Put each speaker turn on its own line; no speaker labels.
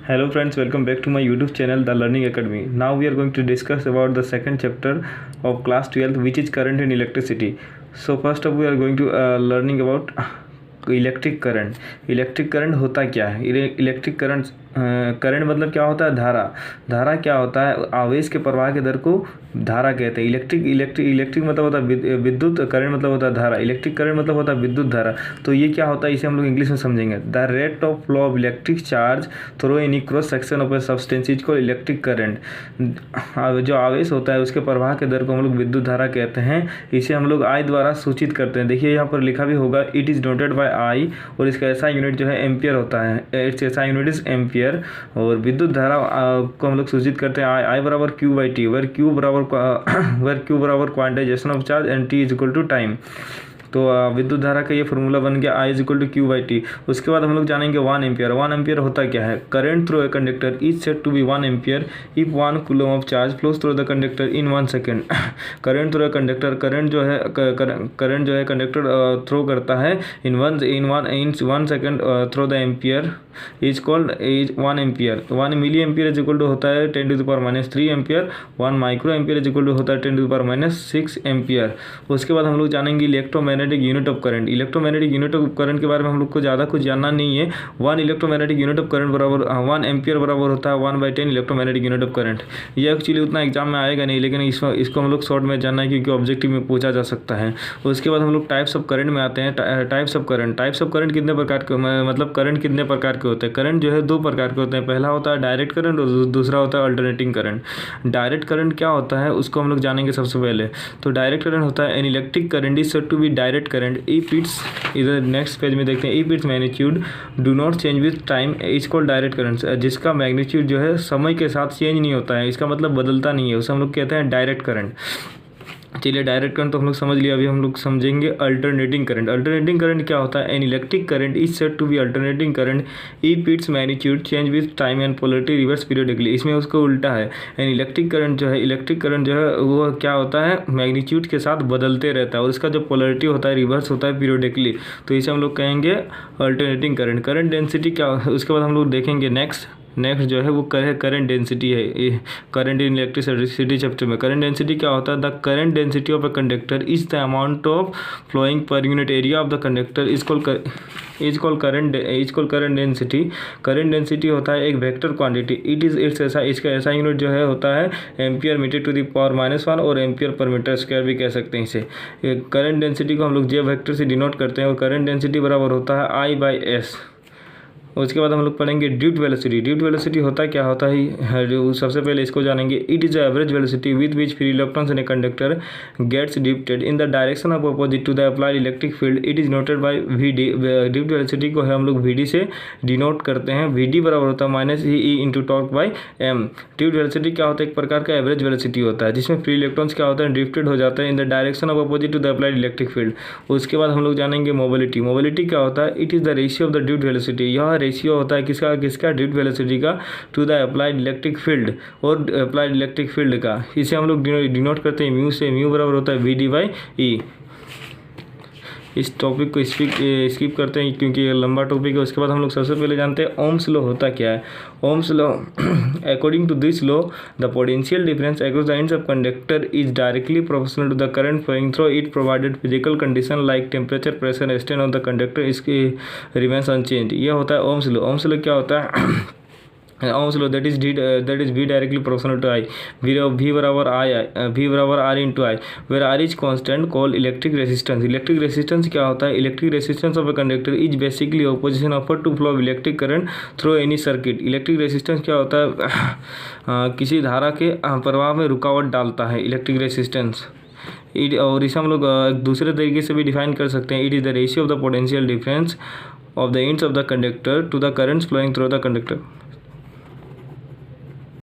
Hello friends, welcome back to my YouTube channel The Learning Academy. Now we are going to discuss about the second chapter of class 12, which is current and electricity. So first up we are going to learning about electric current. Electric current होता क्या है? Electric current current मतलब क्या होता है? धारा क्या होता है? आवेश के प्रवाह के दर को धारा कहते हैं। इलेक्ट्रिक मतलब होता है विद्युत, करंट मतलब होता है धारा। इलेक्ट्रिक करंट मतलब होता है विद्युत धारा। तो ये क्या होता है, इसे हम लोग इंग्लिश में समझेंगे। The rate of flow of electric charge through any cross section of a substance is called electric current. जो आवेश होता है उसके प्रवाह के दर को हम लोग विद्युत धारा कहते हैं। इसे हम लोग आई द्वारा सूचित करते हैं। देखिए यहाँ पर लिखा भी होगा, इट इज़ नोटेड बाय आई, और इसका ऐसा यूनिट जो है एम्पियर होता है। इट्स ऐसा यूनिट इज एम्पियर। और विद्युत धारा को हम लोग सूचित करते हैं आई बराबर Q by T, where Q बराबर quantization of charge and T is equal to time. तो विद्युत धारा का ये फॉर्मूला बन गया I is equal to Q by T. उसके बाद हम लोग जानेंगे 1 एम्पियर। 1 एम्पियर होता क्या है? Current through a conductor is said to be 1 ampere if 1 coulomb of charge flows through the conductor in 1 second. Current through a conductor, current जो है कंडक्टर थ्रो करता है in 1 second through the ampere is called 1 ampere. 1 milli ampere is equal to होता है 10⁻³ ampere. 1 micro ampere is equal to होता है 10⁻6 ampere. उसके बाद हम लोग जानेंगे electromagnetic unit of current. Electromagnetic unit of current के बारे में हम लोग को ज़्यादा कुछ जानना नहीं है। 1 इलेक्ट्रोमैग्नेटिक यूनिट ऑफ करंट बराबर 1 एम्पियर बराबर होता है 1/10 इलेक्ट्रोमैग्नेटिक यूनिट ऑफ करंट। ये एक्चुअली उतना एग्जाम में आएगा नहीं, लेकिन इसको हम लोग शॉर्ट में जानना है क्योंकि ऑब्जेक्टिव में पूछा जा सकता है। उसके बाद हम लोग टाइप्स ऑफ करंट में आते हैं। टाइप्स ऑफ करंट कितने प्रकार के, मतलब करंट कितने प्रकार के होते हैं? करंट जो है 2 प्रकार के होते हैं। पहला होता है डायरेक्ट करंट और दूसरा होता है अल्टरनेटिंग करंट। डायरेक्ट करंट क्या होता है उसको हम लोग जानेंगे सबसे पहले। तो डायरेक्ट करंट होता है an electric current is said to be direct current if its, इधर नेक्स्ट पेज में देखते हैं, if its magnitude do not change with time is called direct current. जिसका मैग्नीट्यूड जो है समय के साथ चेंज नहीं होता है, इसका मतलब बदलता नहीं है, उसे हम लोग कहते हैं डायरेक्ट करंट। चलिए डायरेक्ट करंट तो हम लोग समझ लिया। अभी हम लोग समझेंगे अल्टरनेटिंग करंट। अल्टरनेटिंग करंट क्या होता है? An electric current is said to be alternating current if its magnitude change with time and polarity reverse periodically. इसमें उसको उल्टा है। एन इलेक्ट्रिक करंट जो है वो क्या होता है? मैग्नीट्यूड के साथ बदलते रहता है और इसका जो पोलैरिटी होता है रिवर्स होता है पीरियडिकली। तो इसे हम लोग कहेंगे अल्टरनेटिंग करंट। करंट डेंसिटी क्या, उसके बाद हम लोग देखेंगे नेक्स्ट जो है वो करंट डेंसिटी है। करंट इन इलेक्ट्रिसिटी चैप्टर में करंट डेंसिटी क्या होता है? The current density of a conductor is the amount of flowing per unit area of the conductor is called current density. Current density होता है एक vector quantity. इसका ऐसा unit जो है होता है ampere metre to the power -1 और एम्पियर पर मीटर स्क्वायर भी कह सकते हैं इसे। करंट डेंसिटी को हम लोग जे वेक्टर से डिनोट करते हैं और करंट डेंसिटी बराबर होता है I/S। उसके बाद हम लोग पढ़ेंगे ड्यूट वेलोसिटी। ड्यूट वेलोसिटी होता क्या होता है? सबसे पहले इसको जानेंगे। It is the average velocity with which free electrons in a conductor gets drifted in the direction of opposite to the applied electric field. It is noted by VD। ड्यूट velocity को हम लोग VD से denote करते हैं। VD बराबर होता है -E into torque by M। Duet velocity क्या होता है? एक प्रकार का एवरेज वेलोसिटी होता है जिसमें फ्री इलेक्ट्रॉन्स क्या होता है? ड्रिफ्टेड हो जाता है in the direction of opposite to the applied electric field. उसके बाद हम लोग जानेंगे मोबिलिटी। मोबिलिटी क्या होता है? It is the ratio of the ड्यूट वेलोसिटी। यह रेशियो होता है किसका ड्यूट वेलोसिटी का to the applied electric field और अप्लाइड इलेक्ट्रिक फील्ड का। इसे हम लोग डिनोट करते हैं म्यू से। म्यू बराबर होता है VD/E। इस टॉपिक को स्किप करते हैं क्योंकि ये लंबा टॉपिक है। उसके बाद हम लोग सबसे पहले जानते हैं ओम्स लॉ होता क्या है। Ohm's law, according to this law the potential difference across the ends of conductor is directly proportional to the current flowing through it provided physical condition like temperature, pressure, strain of the conductor इसके remains unchange. ये होता है Ohm's law. Ohm's law क्या होता है? Ohm's law that is V directly proportional to I. V बराबर R into I, where R is constant called electric resistance. Electric resistance क्या होता है? Electric resistance of a conductor is basically opposition offer to flow of electric current through any circuit. Electric resistance क्या होता है? किसी धारा के प्रवाह में रुकावट डालता है इलेक्ट्रिक रेसिस्टेंस। और इसे हम लोग दूसरे तरीके से भी डिफाइन कर सकते हैं। It is the ratio of the potential difference of the ends of the conductor to the currents flowing through the conductor.